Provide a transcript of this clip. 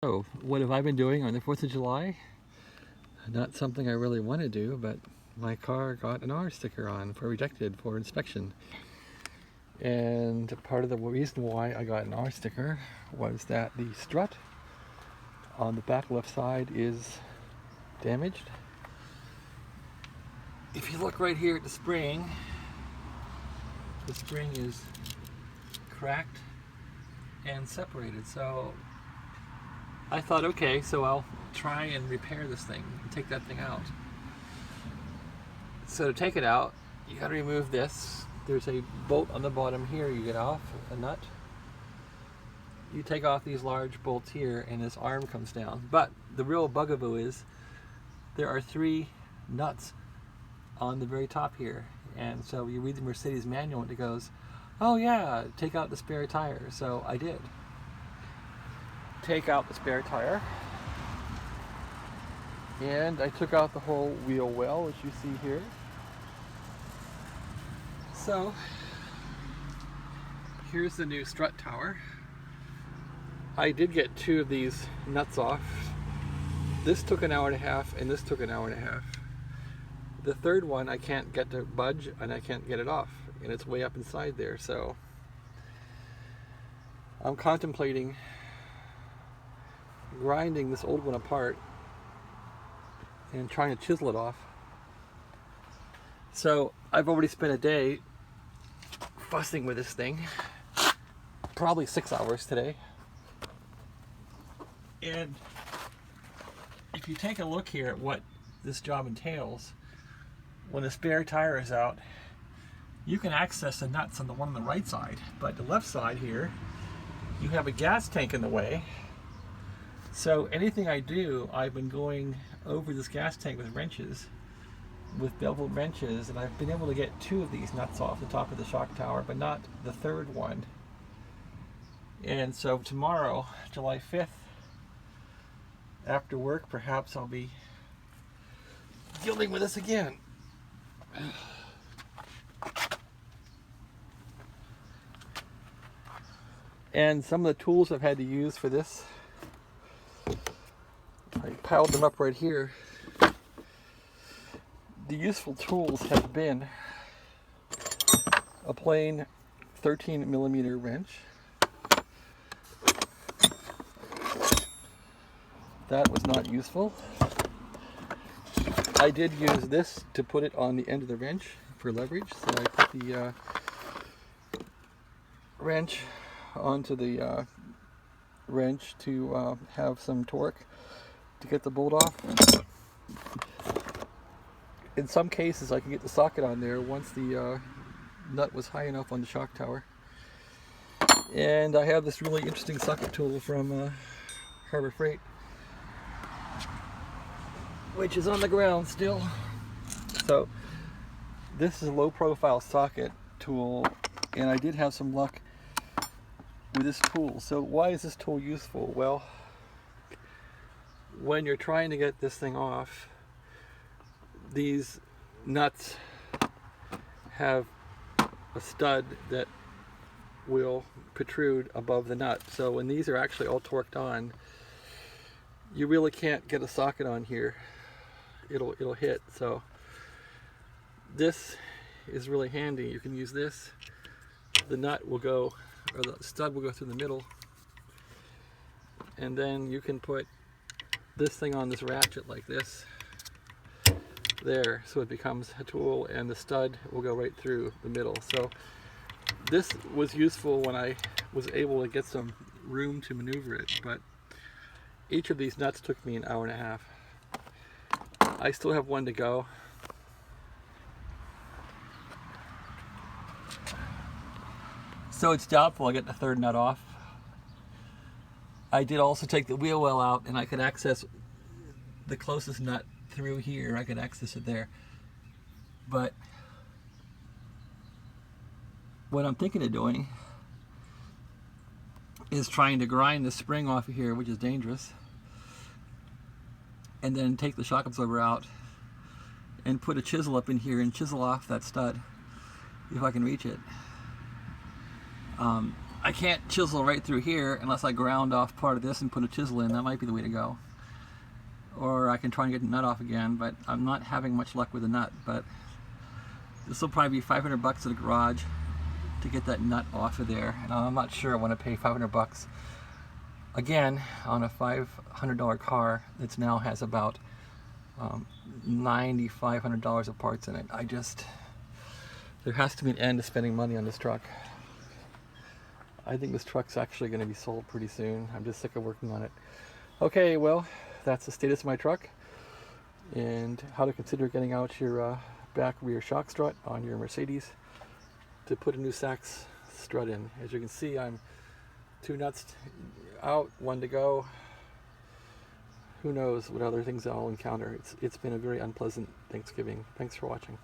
So, what have I been doing on the 4th of July? Not something I really want to do, but my car got an R sticker on for rejected for inspection. And part of the reason why I got an R sticker was that the strut on the back left side is damaged. If you look right here at the spring is cracked and separated. So I thought, okay, so I'll try and repair this thing and take that thing out. So to take it out, you got to remove this. There's a bolt on the bottom here you get off, a nut. You take off these large bolts here and this arm comes down. But the real bugaboo is there are 3 nuts on the very top here. And so you read the Mercedes manual and it goes, oh yeah, take out the spare tire. So I did. Take out the spare tire, and I took out the whole wheel well, as you see here. So here's the new strut tower. I did get 2 of these nuts off. This took an hour and a half and this took an hour and a half. The third one I can't get to budge and I can't get it off, and it's way up inside there. So I'm contemplating grinding this old one apart and trying to chisel it off. So I've already spent a day fussing with this thing, probably 6 hours today. And if you take a look here at what this job entails, when the spare tire is out, you can access the nuts on the one on the right side, but the left side here, you have a gas tank in the way. So anything I do, I've been going over this gas tank with wrenches, with beveled wrenches, and I've been able to get 2 of these nuts off the top of the shock tower, but not the third one. And so tomorrow, July 5th, after work, perhaps I'll be dealing with this again. And some of the tools I've had to use for this, I piled them up right here. The useful tools have been a plain 13mm wrench. That was not useful. I did use this to put it on the end of the wrench for leverage. So I put the wrench onto the wrench to have some torque to get the bolt off. In some cases I could get the socket on there once the nut was high enough on the shock tower. And I have this really interesting socket tool from Harbor Freight, which is on the ground still. So this is a low profile socket tool, and I did have some luck with this tool. So why is this tool useful? Well, when you're trying to get this thing off, these nuts have a stud that will protrude above the nut. So when these are actually all torqued on, you really can't get a socket on here. It'll hit. So this is really handy. You can use this. The nut will go, or the stud will go through the middle, and then you can put this thing on this ratchet like this there, so it becomes a tool, and the stud will go right through the middle. So this was useful when I was able to get some room to maneuver it, but each of these nuts took me an hour and a half. I still have one to go. So it's doubtful I get the third nut off. I did also take the wheel well out, and I could access the closest nut through here. I could access it there. But what I'm thinking of doing is trying to grind the spring off of here, which is dangerous, and then take the shock absorber out and put a chisel up in here and chisel off that stud if I can reach it. I can't chisel right through here unless I ground off part of this and put a chisel in. That might be the way to go. Or I can try and get the nut off again, but I'm not having much luck with the nut. But this will probably be 500 bucks at the garage to get that nut off of there. And I'm not sure I want to pay 500 bucks again on a $500 car that now has about $9,500 of parts in it. There has to be an end to spending money on this truck. I think this truck's actually going to be sold pretty soon. I'm just sick of working on it. Okay, well, that's the status of my truck and how to consider getting out your back rear shock strut on your Mercedes to put a new Sachs strut in. As you can see, I'm 2 nuts out, 1 to go. Who knows what other things I'll encounter. It's been a very unpleasant Thanksgiving. Thanks for watching.